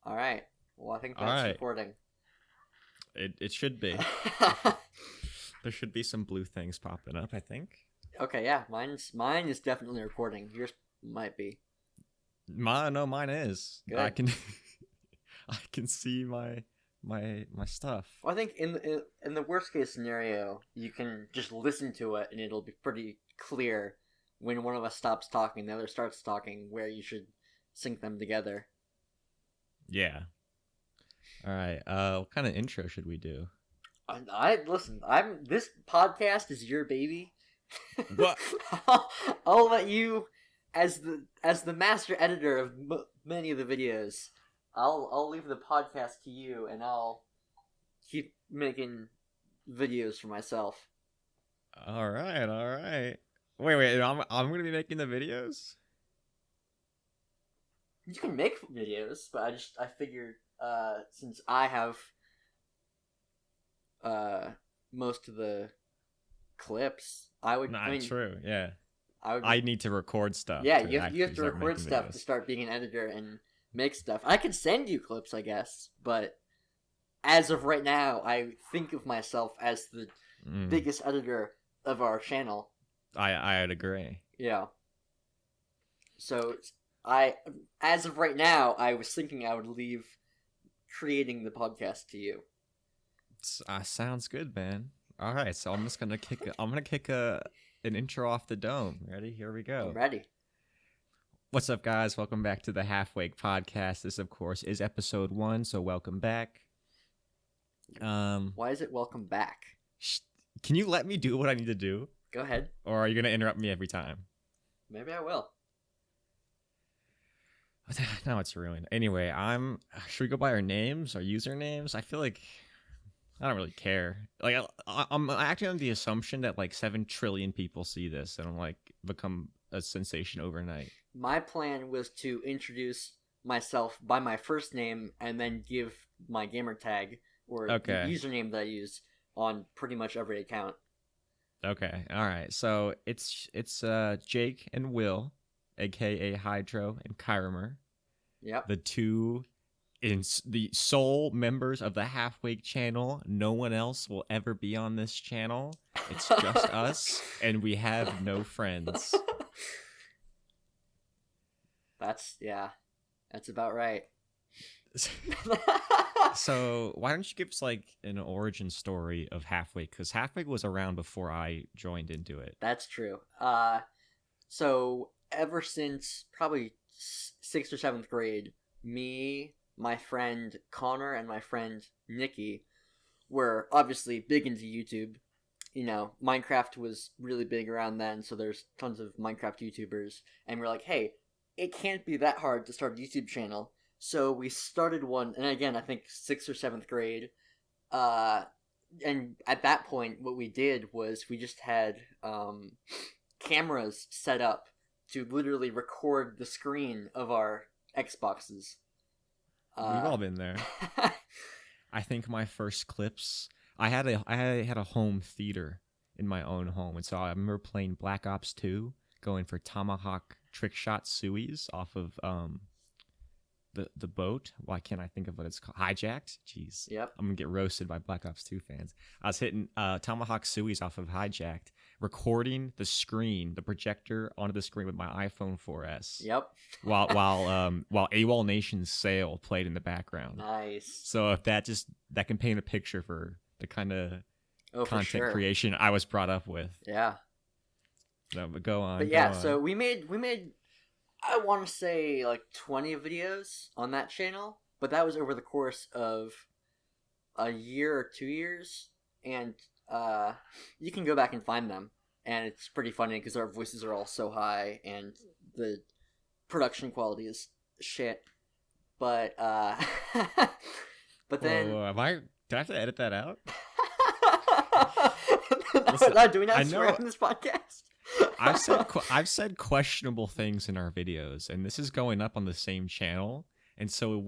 All right. Well, I think All that's right. recording. It should be. There should be some blue things popping up, I think. Okay, yeah. Mine is definitely recording. Yours might be. Mine is. Good. I can I can see my stuff. Well, I think in the worst case scenario, you can just listen to it and it'll be pretty clear when one of us stops talking, the other starts talking, where you should sync them together. Yeah. All right. What kind of intro should we do? Listen. This podcast is your baby. What? I'll let you, as the master editor of many of the videos, I'll leave the podcast to you, and I'll keep making videos for myself. All right. Wait. I'm gonna be making the videos. You can make videos, but I figured since I have most of the clips, I would. Not true. Yeah. I need to record stuff. Yeah, you have to record stuff to start being an editor and make stuff. I can send you clips, I guess, but as of right now, I think of myself as the biggest editor of our channel. I'd agree. Yeah. So as of right now, I was thinking I would leave creating the podcast to you. Sounds good, man. All right, so I'm gonna kick an intro off the dome. Ready? Here we go. I'm ready. What's up, guys? Welcome back to the Halfwake Podcast. This, of course, is episode 1, so welcome back. Why is it welcome back? Can you let me do what I need to do? Go ahead. Or are you gonna interrupt me every time? Maybe I will. Now it's ruined. Anyway, should we go by our names, our usernames? I feel like I don't really care. Like I'm acting on the assumption that like 7 trillion people see this and I'm like become a sensation overnight. My plan was to introduce myself by my first name and then give my gamer tag or the username that I use on pretty much every account. Okay, all right. So it's Jake and Will, aka Hydro and Kyramer. Yep. The two the sole members of the Halfwake channel. No one else will ever be on this channel. It's just us, and we have no friends. That's about right. So why don't you give us like an origin story of Halfwake? Because Halfwake was around before I joined into it. That's true. So ever since probably 6th or 7th grade, me, my friend Connor, and my friend Nikki were obviously big into YouTube. You know, Minecraft was really big around then, so there's tons of Minecraft YouTubers, and we're like, hey, it can't be that hard to start a YouTube channel. So we started one, and again, I think 6th or 7th grade. And at that point, what we did was we just had cameras set up to literally record the screen of our Xboxes. We've all been there. I think my first clips, I had a home theater in my own home, and so I remember playing Black Ops 2, going for tomahawk trick shot suies off of the boat. Why can't I think of what it's called? Hijacked? Jeez. Yep. I'm gonna get roasted by Black Ops 2 fans. I was hitting tomahawk suies off of Hijacked, recording the screen, the projector onto the screen with my iPhone 4S. Yep. while AWOL Nation's Sail played in the background. Nice. So if that can paint a picture for the kind of content creation I was brought up with. Yeah. No, but go on. But yeah, so we made I want to say like 20 videos on that channel, but that was over the course of a year or 2 years, and you can go back and find them, and it's pretty funny because our voices are all so high and the production quality is shit. But but then do I have to edit that out? No, do we not swear on this podcast? I've said questionable things in our videos, and this is going up on the same channel, and so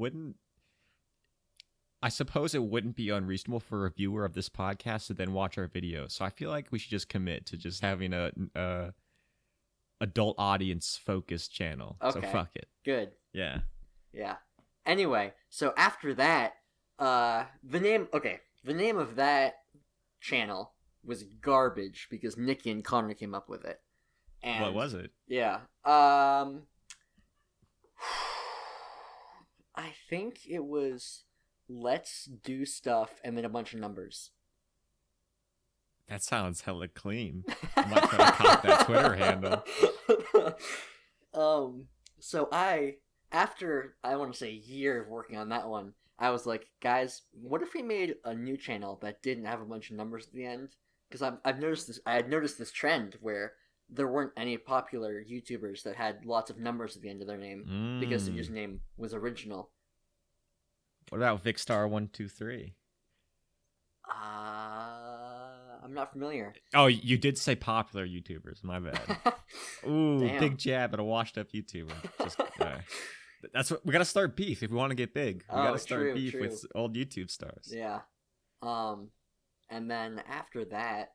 I suppose it wouldn't be unreasonable for a viewer of this podcast to then watch our videos. So I feel like we should just commit to just having a adult audience focused channel. Okay. So fuck it. Good. Yeah. Yeah. Anyway, so after that, the name of that channel was garbage because Nikki and Connor came up with it. And what was it? Yeah. I think it was Let's Do Stuff and then a bunch of numbers. That sounds hella clean. I might try to cop that Twitter handle. So after I want to say a year of working on that one, I was like, guys, what if we made a new channel that didn't have a bunch of numbers at the end? Because I've noticed this. I had noticed this trend where there weren't any popular YouTubers that had lots of numbers at the end of their name because their username was original. What about Vicstar123? I'm not familiar. Oh, you did say popular YouTubers. My bad. Ooh, Damn. big jab at a washed-up YouTuber. Just, that's what we gotta start beef if we want to get big. We gotta start beef with old YouTube stars. Yeah. And then after that,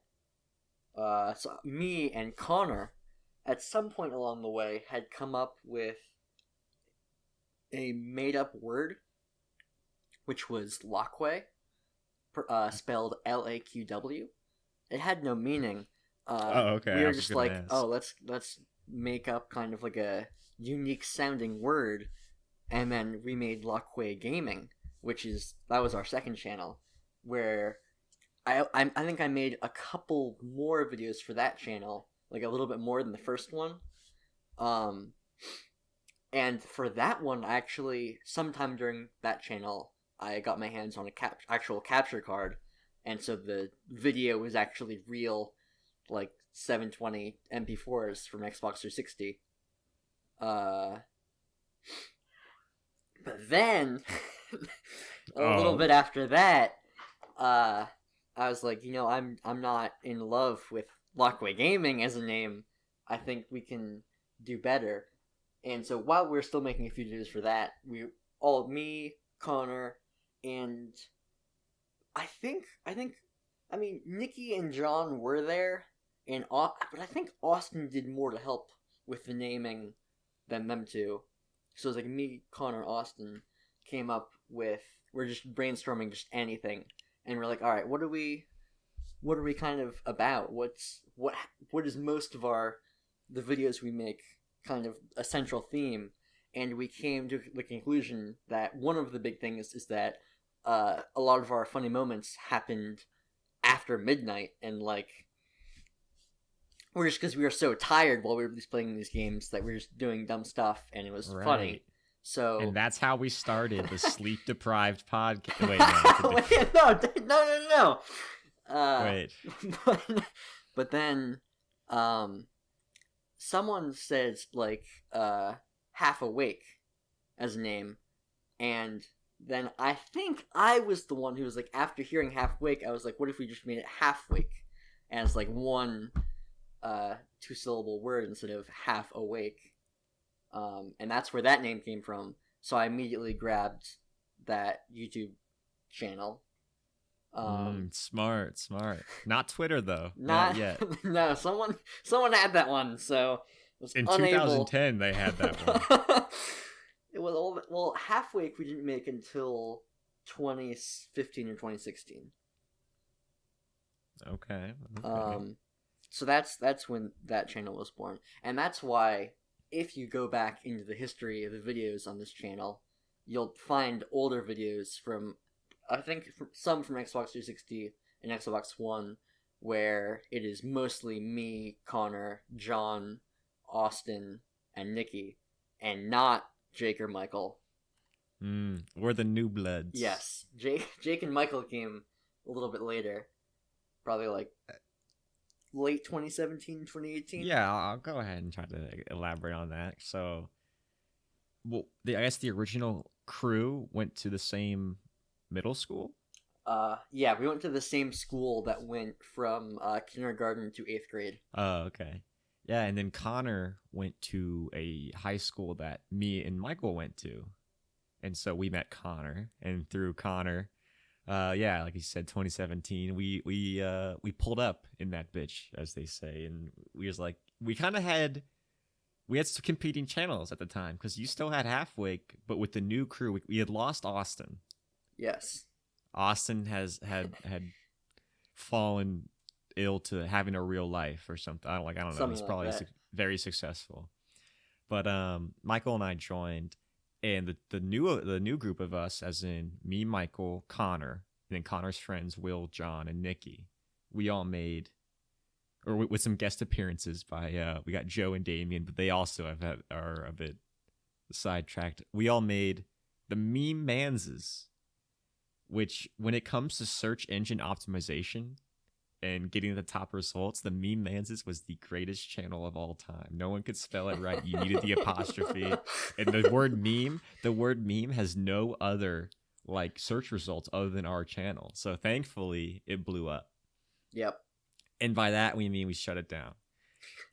so me and Connor, at some point along the way, had come up with a made-up word, which was Lockway, spelled Laqw. It had no meaning. Okay. We were just like, let's make up kind of like a unique sounding word, and then we made Lockway Gaming, that was our second channel, where I think I made a couple more videos for that channel, like a little bit more than the first one. And for that one, actually, sometime during that channel, I got my hands on a actual capture card, and so the video was actually real, like 720 MP4s from Xbox 360. But then, a little bit after that, I was like, I'm not in love with Lockway Gaming as a name. I think we can do better. And so while we were still making a few videos for that, me, Connor, and I think Nikki and John were there, but I think Austin did more to help with the naming than them two. So it was like me, Connor, Austin came up with, we're just brainstorming just anything, and we're like, all right, what are we kind of about? What is most of the videos we make kind of a central theme? And we came to the conclusion that one of the big things is that a lot of our funny moments happened after midnight, and or just because we were so tired while we were just playing these games that we were just doing dumb stuff, and it was funny. So, and that's how we started the sleep deprived podcast. Wait, no. Wait. But then, someone says Half Awake as a name, and then I think I was the one who was like, after hearing Half Awake, I was like, what if we just made it Half Wake, and it's like one 2-syllable word instead of half awake, and that's where that name came from. So I immediately grabbed that YouTube channel. Smart. Not Twitter though. Not yet. No, someone had that one, so it was in unable. 2010 they had that one. It was Half Wake we didn't make until 2015 or 2016. Okay. So that's when that channel was born, and that's why if you go back into the history of the videos on this channel, you'll find older videos from, I think, some from Xbox 360 and Xbox One, where it is mostly me, Connor, John, Austin, and Nikki, and not Jake or Michael. We're the new bloods. Yes, Jake and Michael came a little bit later, probably like late 2017, 2018. Yeah, I'll go ahead and try to elaborate on that. So, I guess the original crew went to the same middle school? Yeah, we went to the same school that went from kindergarten to 8th grade. Oh, okay. Yeah, and then Connor went to a high school that me and Michael went to. And so we met Connor, and through Connor, like you said, 2017, we pulled up in that bitch, as they say, and we kind of had we had some competing channels at the time because you still had Halfwake, but with the new crew, we had lost Austin. Yes. Austin had fallen ill to having a real life or something. I don't know. Something He's like probably that. very successful. But Michael and I joined, and the new group of us, as in me, Michael, Connor, and then Connor's friends Will, John, and Nikki, we all made, or with some guest appearances by we got Joe and Damien, but they also are a bit sidetracked. We all made the Meme Manses, which when it comes to search engine optimization and getting the top results, the Meme Manses was the greatest channel of all time. No one could spell it right. You needed the apostrophe. And the word meme has no other like search results other than our channel. So thankfully it blew up. Yep. And by that we mean we shut it down.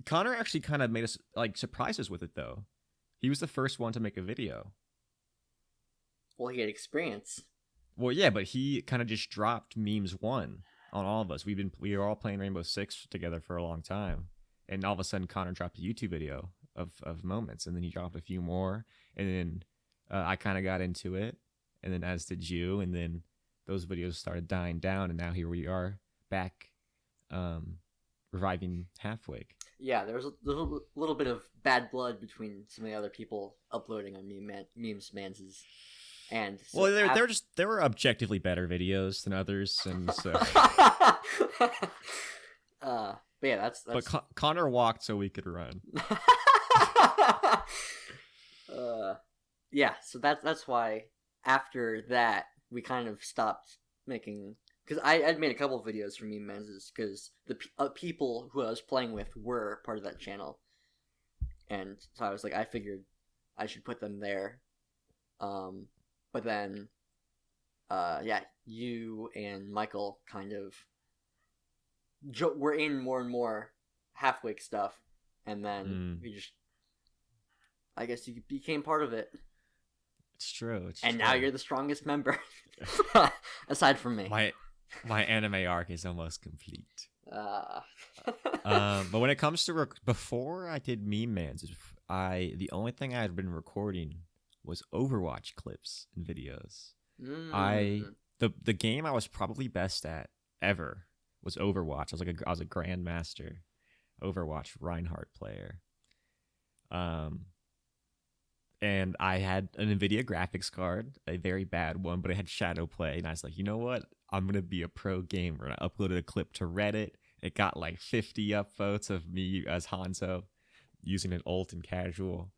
Connor actually kind of made us like surprise us with it though. He was the first one to make a video. Well, he had experience. Well, yeah, but he kind of just dropped Memes 1 on all of us. We were all playing Rainbow Six together for a long time, and all of a sudden Connor dropped a YouTube video of moments, and then he dropped a few more, and then I kind of got into it, and then as did you, and then those videos started dying down, and now here we are back, reviving Halfwake. Yeah, there was a little bit of bad blood between some of the other people uploading on Memes Manses. And so well, there were objectively better videos than others, and so. But yeah, that's. But Connor walked so we could run. Yeah, so that's why after that we kind of stopped making, because I'd made a couple of videos for Meme Menses because the people who I was playing with were part of that channel, and so I was like, I figured I should put them there. But then, yeah, you and Michael kind of were in more and more Halfwake stuff, and then we just, I guess you became part of it. It's true. And now you're the strongest member, aside from me. My anime arc is almost complete. But when it comes to before I did Meme Mans, the only thing I had been recording was Overwatch clips and videos. The game I was probably best at ever was Overwatch. I was a grandmaster Overwatch Reinhardt player. And I had an NVIDIA graphics card, a very bad one, but it had shadow play, and I was like, you know what? I'm gonna be a pro gamer. And I uploaded a clip to Reddit. It got like 50 upvotes of me as Hanzo using an ult in casual.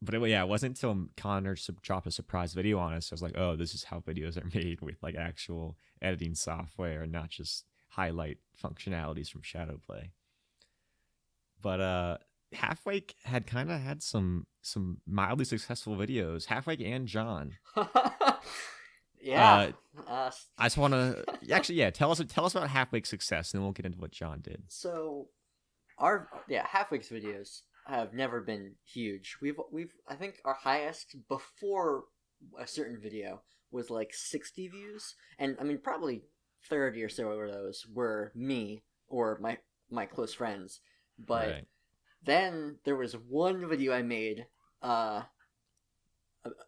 But it wasn't until Connor dropped a surprise video on us. I was like, oh, this is how videos are made with like actual editing software and not just highlight functionalities from Shadowplay. But Halfwake had some mildly successful videos. Halfwake and John. Yeah. I just want to tell us about Halfwake's success, and then we'll get into what John did. So, Halfwake's videos have never been huge. We've I think our highest before a certain video was like 60 views, and I mean probably 30 or so of those were me or my close friends. But right. Then there was one video I made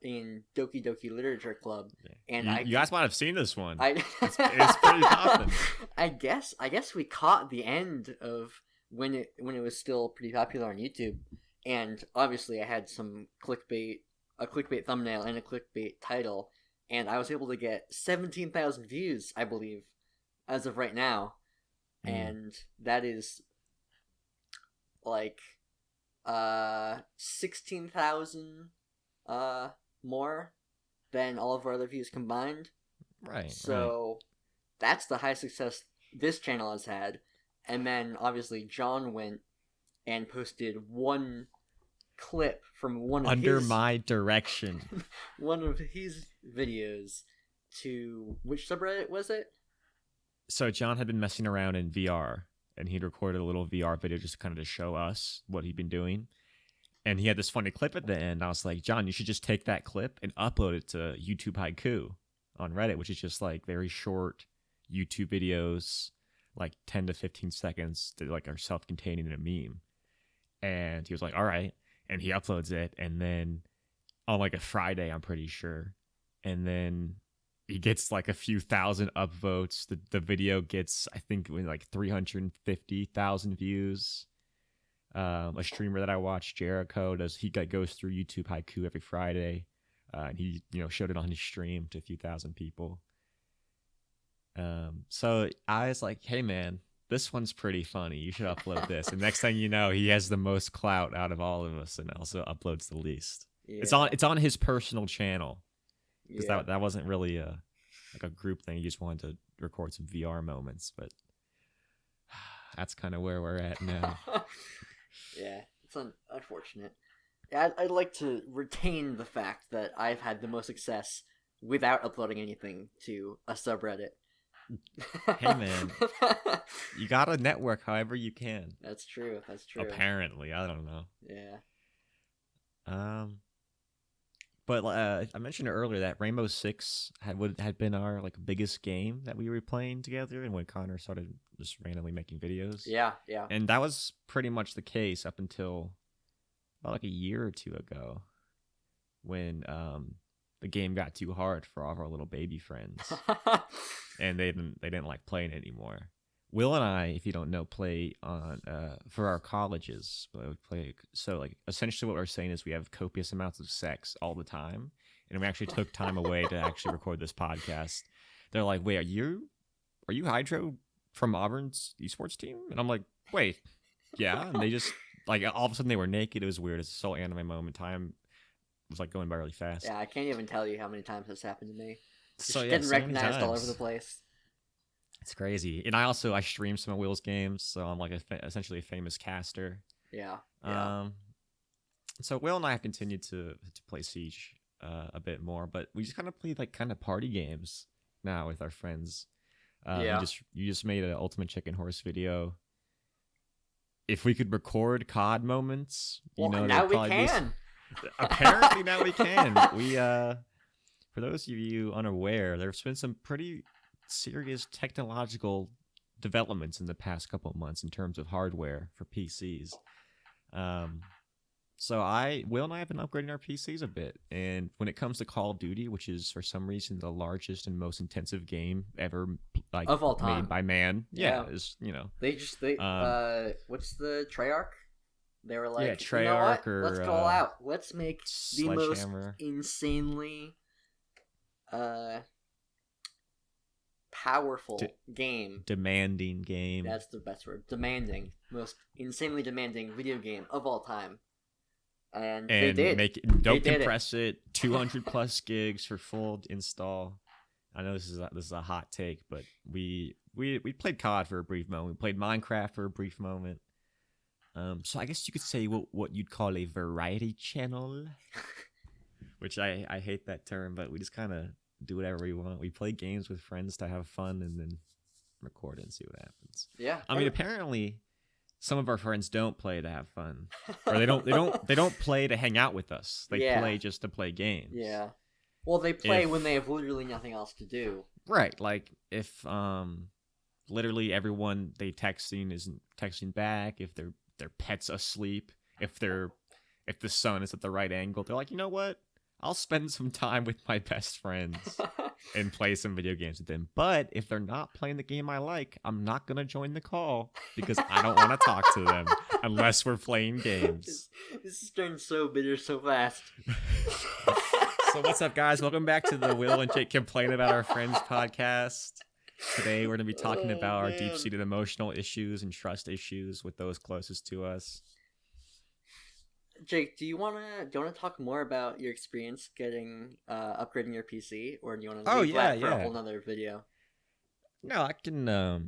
in Doki Doki Literature Club, and you guys might have seen this one. It's pretty poppin'. I guess we caught the end of when it was still pretty popular on YouTube, and obviously I had a clickbait thumbnail and a clickbait title, and I was able to get 17,000 views, I believe, as of right now, and that is like 16,000 more than all of our other views combined. Right. So that's the high success this channel has had. And then obviously John went and posted one clip from one of under my direction, one of his videos to which subreddit was it? So John had been messing around in VR, and he'd recorded a little VR video just kind of to show us what he'd been doing. And he had this funny clip at the end. I was like, John, you should just take that clip and upload it to YouTube Haiku on Reddit, which is just like very short YouTube videos, like 10 to 15 seconds that like are self-contained in a meme. And he was like, all right. And he uploads it. And then on like a Friday, I'm pretty sure. And then he gets like a few thousand upvotes. The video gets, I think, like 350,000 views. A streamer that I watch, Jericho, goes through YouTube Haiku every Friday. And he, showed it on his stream to a few thousand people. So I was like, hey man, this one's pretty funny. You should upload this. And next thing you know, he has the most clout out of all of us, and also uploads the least. Yeah. It's on his personal channel, because that wasn't really a group thing. He just wanted to record some VR moments, but that's kind of where we're at now. Yeah, it's unfortunate. I'd like to retain the fact that I've had the most success without uploading anything to a subreddit. Hey man, you gotta network however you can. That's true. Apparently, I don't know. Yeah. But I mentioned earlier that Rainbow Six had been our like biggest game that we were playing together, and when Connor started just randomly making videos. Yeah. And that was pretty much the case up until about like a year or two ago, when the game got too hard for all of our little baby friends, and they didn't like playing it anymore. Will and I, if you don't know, play on for our colleges. We play, so like essentially what we're saying is we have copious amounts of sex all the time, and we actually took time away to actually record this podcast. They're like, "Wait, are you Hydro from Auburn's esports team?" And I'm like, "Wait, yeah." And they just like all of a sudden they were naked. It was weird. It's so anime moment. Time was like going by really fast. Yeah, I can't even tell you how many times this happened to me. So getting recognized all over the place. It's crazy. And I stream some of Will's games, so I'm like essentially a famous caster. Yeah. So Will and I have continued to play Siege a bit more, but we just kind of play like kind of party games now with our friends. You just made an Ultimate Chicken Horse video. If we could record COD moments, now we can. Apparently now we can. We for those of you unaware, there's been some pretty serious technological developments in the past couple of months in terms of hardware for PCs. So Will and I have been upgrading our PCs a bit, and when it comes to Call of Duty, which is for some reason the largest and most intensive game ever, like of all time, made by man, is they what's the Treyarch? They were like, Treyarch, or let's go all out. Let's make the most insanely powerful game. Demanding game. That's the best word. Demanding. Most insanely demanding video game of all time. And they did. Don't compress it. 200 plus gigs for full install. I know this is a hot take, but we played COD for a brief moment. We played Minecraft for a brief moment. So I guess you could say what you'd call a variety channel, which I hate that term, but we just kind of do whatever we want. We play games with friends to have fun, and then record and see what happens. Yeah. I mean, apparently, some of our friends don't play to have fun, or they don't play to hang out with us. They play just to play games. Yeah. Well, they play when they have literally nothing else to do. Right. Like if literally everyone they texting isn't texting back, if their pet's asleep, if the sun is at the right angle, they're like, you know what? I'll spend some time with my best friends and play some video games with them. But if they're not playing the game I like, I'm not going to join the call because I don't want to talk to them unless we're playing games. This is turning so bitter so fast. So what's up, guys? Welcome back to the Will and Jake Complain About Our Friends podcast. Today we're going to be talking about our deep-seated emotional issues and trust issues with those closest to us. Jake, do you want to talk more about your experience getting upgrading your PC, or do you want to leave that for a whole nother video? No, I can. I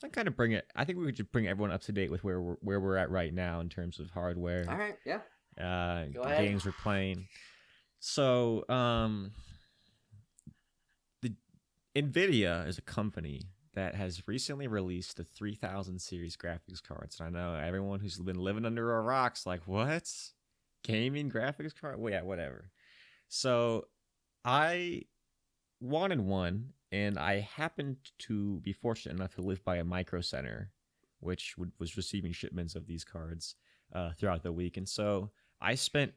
kind of bring it. I think we could just bring everyone up to date with where we're at right now in terms of hardware. All right, yeah. Go ahead. Games we're playing. So, the NVIDIA is a company that has recently released the 3000 series graphics cards. And I know everyone who's been living under a rock's like, what? Gaming graphics card? Well, yeah, whatever. So I wanted one, and I happened to be fortunate enough to live by a micro center which was receiving shipments of these cards throughout the week. And so I spent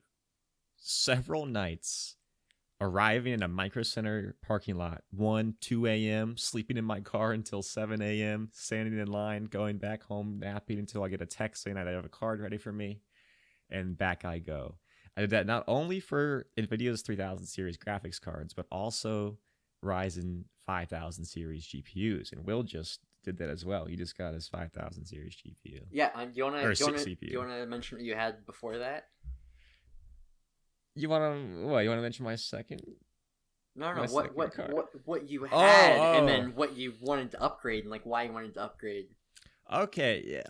several nights arriving in a Micro Center parking lot, 2 a.m., sleeping in my car until 7 a.m., standing in line, going back home, napping until I get a text saying I have a card ready for me, and back I go. I did that not only for NVIDIA's 3000 series graphics cards, but also Ryzen 5000 series GPUs. And Will just did that as well. He just got his 5000 series GPU. Yeah, do you want to mention what you had before that? You want to mention my second? No. What you had, and then what you wanted to upgrade, and like why you wanted to upgrade. Okay.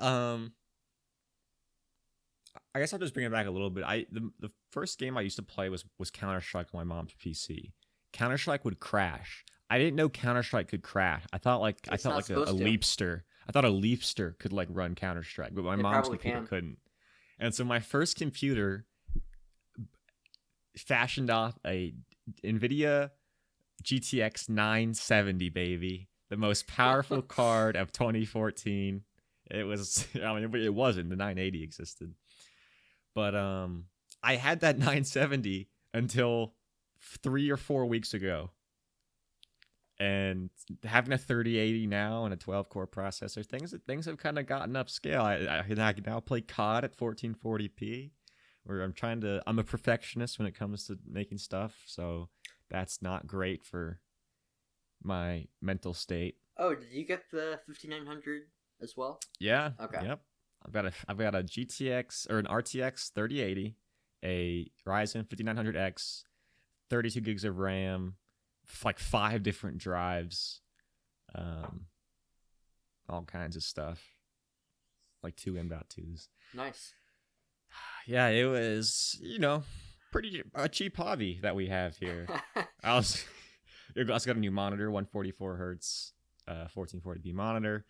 I guess I'll just bring it back a little bit. The first game I used to play was Counter-Strike on my mom's PC. Counter-Strike would crash. I didn't know Counter-Strike could crash. I thought like a Leapster. I thought a Leapster could like run Counter-Strike, but my mom's computer couldn't. And so my first computer fashioned off a NVIDIA GTX 970, baby. The most powerful card of 2014. It was, it wasn't. The 980 existed. But I had that 970 until 3 or 4 weeks ago. And having a 3080 now and a 12-core processor, things have kind of gotten upscale. I can now play COD at 1440p. Where I'm a perfectionist when it comes to making stuff, so that's not great for my mental state. Oh, did you get the 5900 as well? Yeah. Okay. Yep. I've got a GTX or an RTX 3080, a Ryzen 5900X, 32 gigs of RAM, like 5 different drives, all kinds of stuff, like 2 M.2s. Nice. Yeah, it was, pretty a cheap hobby that we have here. I also got a new monitor, 144 hertz, 1440p monitor.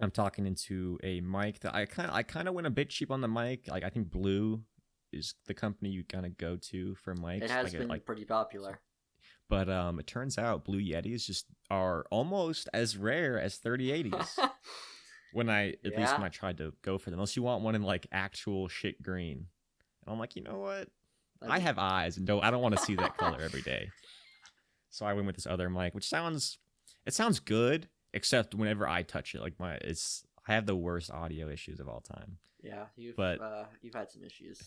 I'm talking into a mic that I kind of went a bit cheap on the mic. Like I think Blue is the company you kind of go to for mics. It has been pretty popular. But it turns out Blue Yetis are almost as rare as 3080s. When I tried to go for them, unless you want one in like actual shit green, and I'm like, you know what? I have eyes, and I don't want to see that color every day. So I went with this other mic, which sounds good, except whenever I touch it, I have the worst audio issues of all time. Yeah, you've had some issues.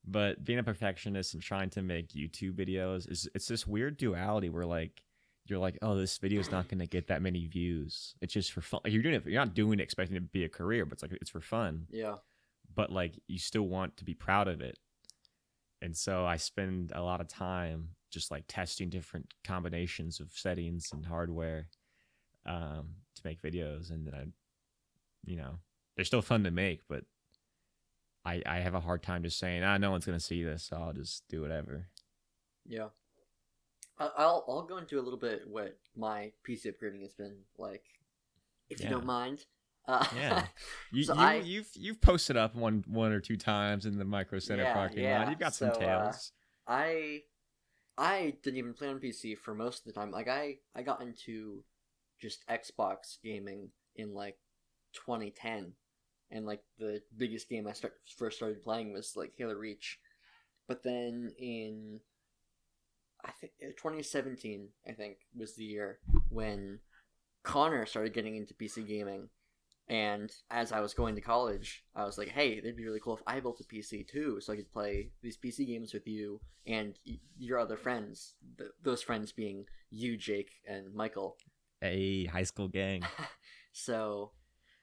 But being a perfectionist and trying to make YouTube videos it's this weird duality where like. You're like, oh, this video is not going to get that many views. It's just for fun. Like, you're not doing it expecting it to be a career, but it's for fun. Yeah. But like, you still want to be proud of it. And so I spend a lot of time just like testing different combinations of settings and hardware to make videos. And then they're still fun to make, but I have a hard time just saying, no one's going to see this, so I'll just do whatever. Yeah. I'll go into a little bit what my PC upgrading has been like, if you don't mind. Yeah, you've posted up one or two times in the Micro Center parking lot. You've got some tales. I didn't even play on PC for most of the time. Like I got into just Xbox gaming in like 2010, and like the biggest game I first started playing was like Halo Reach, but then in 2017, I think, was the year when Connor started getting into PC gaming. And as I was going to college, I was like, hey, it'd be really cool if I built a PC too, so I could play these PC games with you and your other friends. Those friends being you, Jake, and Michael. Hey, high school gang. So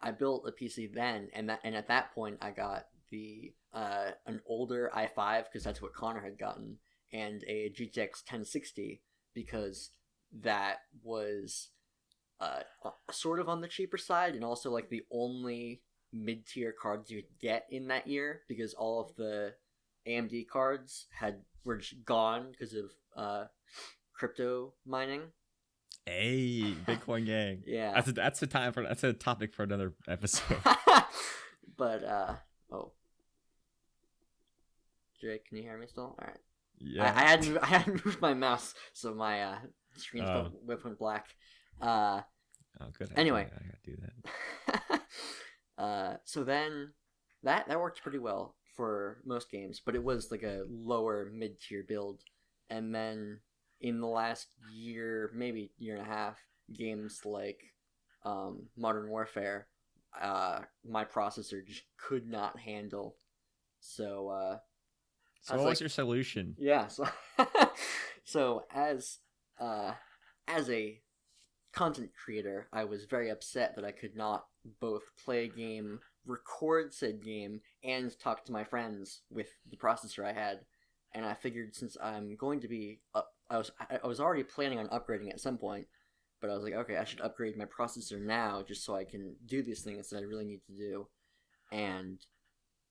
I built a PC then, and at that point, I got an older i5, because that's what Connor had gotten, and a GTX 1060, because that was sort of on the cheaper side, and also like the only mid-tier cards you could get in that year, because all of the AMD cards were just gone because of crypto mining. Hey, Bitcoin gang. Yeah, that's a topic for another episode. But Jake, can you hear me still? All right. Yeah, I hadn't moved my mouse, so my screen went black. Oh, good. Anyway, I gotta do that. So then that worked pretty well for most games, but it was like a lower mid-tier build. And then in the last year, maybe year and a half, games like Modern Warfare, my processor just could not handle. So what was your solution? Yeah, so as a content creator, I was very upset that I could not both play a game, record said game, and talk to my friends with the processor I had. And I figured, since I'm going to be I was already planning on upgrading at some point, but I was like, okay, I should upgrade my processor now just so I can do these things that I really need to do. And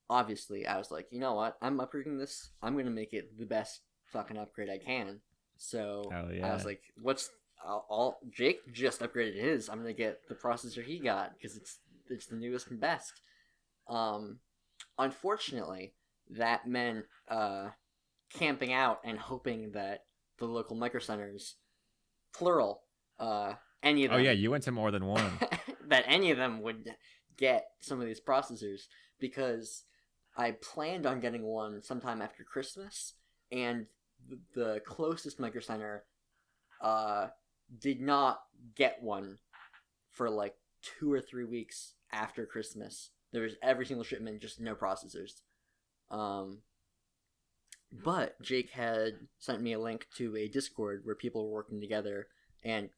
obviously, I was like, you know what? I'm upgrading this. I'm going to make it the best fucking upgrade I can. So I was like, Jake just upgraded his. I'm going to get the processor he got because it's the newest and best. Unfortunately, that meant camping out and hoping that the local micro centers, plural, any of them. Oh yeah, you went to more than one. That any of them would get some of these processors, because I planned on getting one sometime after Christmas, and the closest micro center did not get one for like 2 or 3 weeks after Christmas. There was every single shipment, just no processors. But Jake had sent me a link to a Discord where people were working together and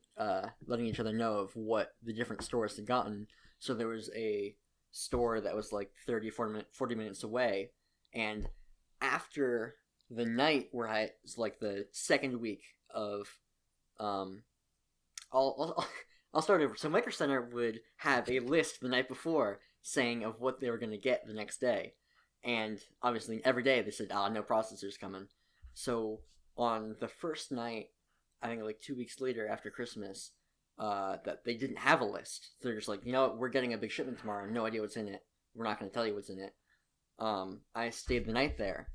letting each other know of what the different stores had gotten. So there was a store that was like 40 minutes away, and after the night where it was like the second week of I'll start over. So Micro Center would have a list the night before saying of what they were going to get the next day. And obviously every day they said, no processors coming. So on the first night, I think like 2 weeks later after Christmas, that they didn't have a list. They're just like, you know what, we're getting a big shipment tomorrow. No idea what's in it. We're not going to tell you what's in it. I stayed the night there.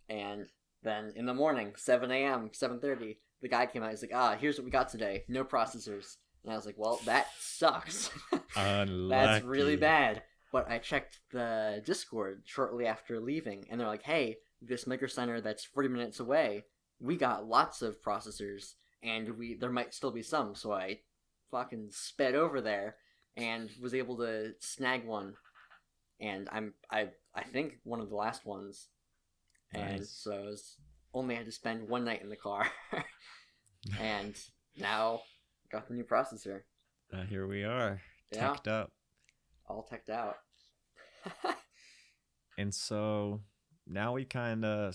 And then in the morning, 7 a.m., 7:30, the guy came out. He's like, here's what we got today. No processors. And I was like, well, that sucks. That's really bad. But I checked the Discord shortly after leaving, and they're like, hey, this micro center that's 40 minutes away, we got lots of processors, and there might still be some. So I fucking sped over there and was able to snag one. And I think one of the last ones. Nice. And so I only had to spend one night in the car. And now got the new processor. Here we are, teched up. All teched out. And so now we kind of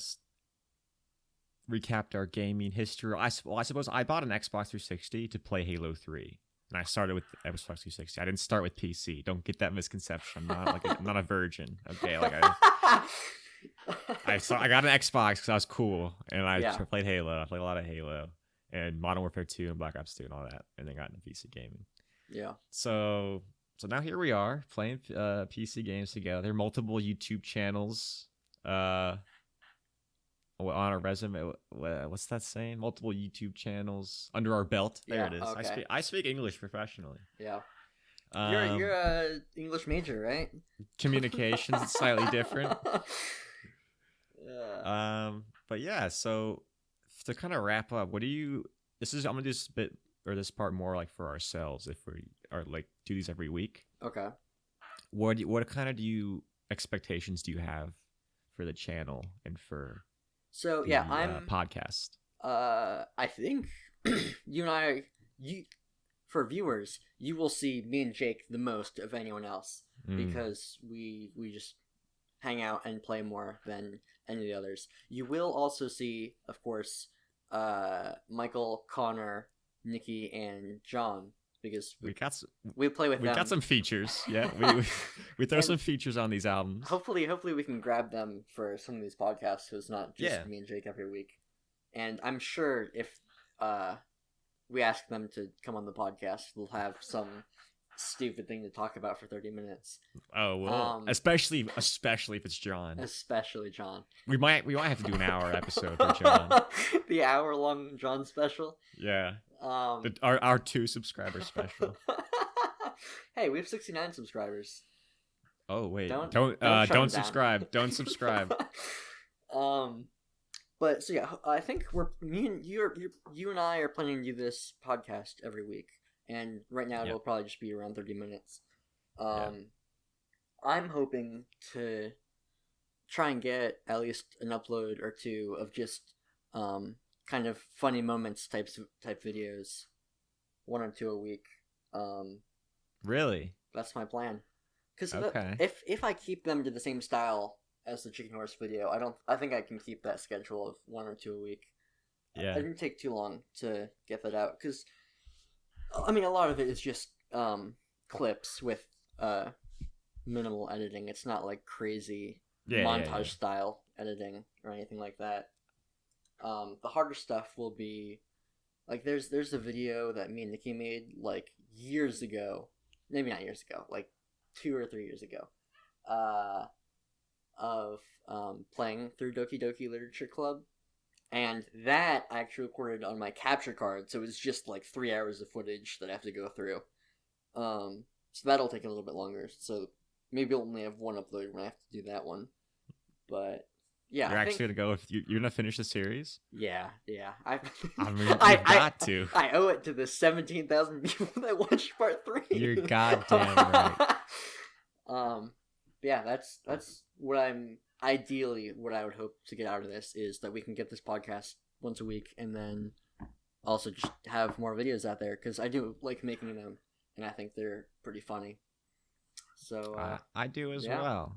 recapped our gaming history. I suppose I bought an Xbox 360 to play Halo 3, and I started with Xbox 360. I didn't start with PC. Don't get that misconception. I'm not a virgin. Okay, like I got an Xbox because I was cool, and I played Halo. I played a lot of Halo and Modern Warfare 2 and Black Ops 2 and all that, and then got into PC gaming. Yeah. So now here we are playing PC games together. Multiple YouTube channels on our resume. What's that saying? Multiple YouTube channels under our belt. There it is. Okay. I speak English professionally. Yeah. You're a English major, right? Communications is slightly different. But yeah. So to kind of wrap up, I'm gonna do this part more like for ourselves if we are like do these every week. Okay. What kind of expectations do you have for the channel and for the podcast? I think you and I, for viewers, you will see me and Jake the most of anyone else because we just hang out and play more than any of the others. You will also see, of course, Michael, Connor, Nikki, and John, because we play with them. We got some features. Yeah, we throw some features on these albums. Hopefully we can grab them for some of these podcasts, so it's not just me and Jake every week. And I'm sure if we ask them to come on the podcast, we'll have some stupid thing to talk about for 30 minutes. Oh well, especially if it's John. Especially John. We might have to do an hour episode for John. The hour-long John special. Yeah. Our 2 subscriber special. Hey, we have 69 subscribers. Oh wait, Don't don't subscribe. Don't subscribe. But so yeah, I think you and I are planning to do this podcast every week, and right now it'll probably just be around 30 minutes. I'm hoping to try and get at least an upload or two of just kind of funny moments type videos, 1 or 2 a week. Really? That's my plan. Because okay. if I keep them to the same style as the chicken horse video, I think I can keep that schedule of 1 or 2 a week. Yeah. It didn't take too long to get that out because, I mean, a lot of it is just clips with minimal editing. It's not like crazy montage style editing or anything like that. The harder stuff will be like there's a video that me and Nikki made like years ago, maybe not years ago, like 2 or 3 years ago, of playing through Doki Doki Literature Club, and that I actually recorded on my capture card, so it's just like 3 hours of footage that I have to go through. So that'll take a little bit longer. So maybe I'll only have 1 upload when I have to do that one. But yeah, you're actually gonna go if you're gonna finish the series. Yeah. I mean, you've got to. I owe it to the 17,000 people that watched part 3. You're goddamn right. Yeah, that's what what I would hope to get out of this is that we can get this podcast once a week, and then also just have more videos out there because I do like making them, and I think they're pretty funny. So I do as well.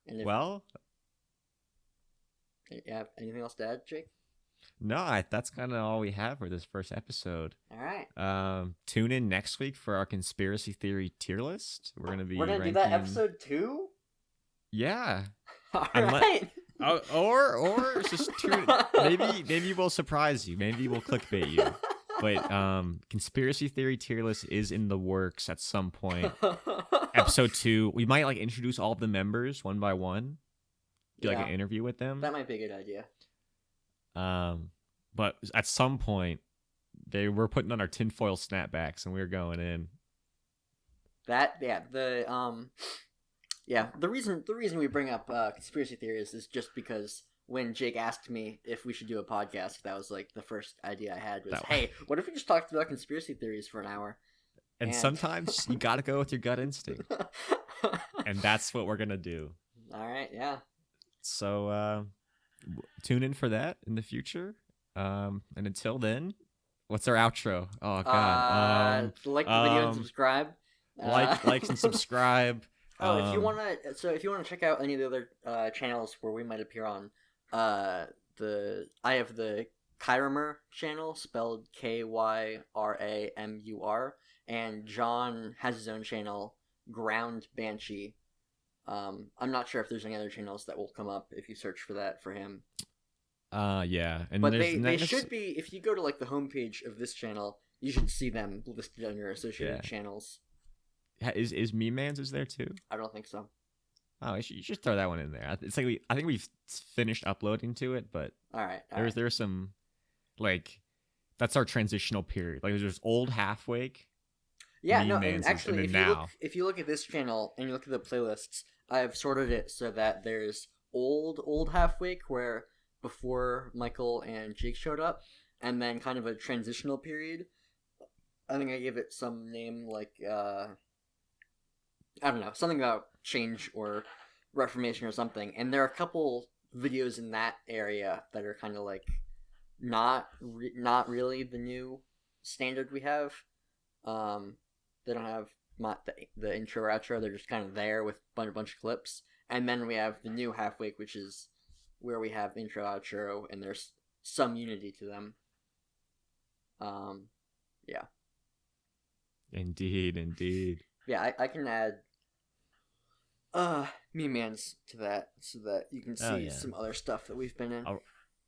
And yeah, anything else to add, Jake? No, that's kind of all we have for this first episode. All right. Tune in next week for our conspiracy theory tier list. We're gonna do that episode 2. Yeah. All right. Or it's just tune. Maybe we'll surprise you. Maybe we'll clickbait you. But conspiracy theory tier list is in the works at some point. Episode 2, we might like introduce all of the members one by one. Do like an interview with them. That might be a good idea. But at some point, they were putting on our tinfoil snapbacks and we were going in. The reason we bring up conspiracy theories is just because when Jake asked me if we should do a podcast, that was like the first idea I had was, hey, what if we just talked about conspiracy theories for an hour? And sometimes you gotta go with your gut instinct. And that's what we're gonna do. All right, yeah. So tune in for that in the future. And until then, what's our outro? Oh god. Like the video and subscribe. Like and subscribe. If you wanna check out any of the other channels where we might appear on, I have the Kyramur channel, spelled Kyramur, and John has his own channel, Ground Banshee. I'm not sure if there's any other channels that will come up if you search for that for him. Yeah, and but they should be. If you go to like the homepage of this channel, you should see them listed on your associated channels. Is Meme Man's is there too? I don't think so. Oh, you should throw that one in there. It's like I think we've finished uploading to it, but all right. There's some like that's our transitional period. Like there's old Halfwake. Yeah, no, and actually, if you look at this channel and you look at the playlists, I've sorted it so that there's old Halfwake where before Michael and Jake showed up, and then kind of a transitional period. I think I gave it some name like I don't know, something about change or reformation or something. And there are a couple videos in that area that are kind of like not really the new standard we have. They don't have the intro or outro. They're just kind of there with a bunch of clips. And then we have the new Halfwake, which is where we have intro, outro, and there's some unity to them. Yeah. Indeed. Yeah, I can add Meme Man's to that so that you can see some other stuff that we've been in.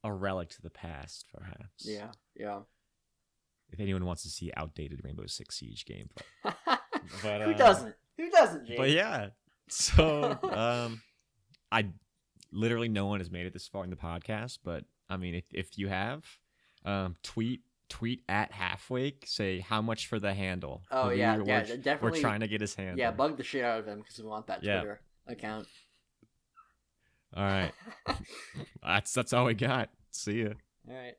A relic to the past, perhaps. Yeah. If anyone wants to see outdated Rainbow Six Siege gameplay. But, Who doesn't, Jake? But yeah, so I literally no one has made it this far in the podcast, but I mean, if you have, tweet tweet at Halfwake, say how much for the handle. Oh yeah, definitely. We're trying to get his handle. Yeah, bug the shit out of him because we want that Twitter account. All right. That's all we got. See ya. All right.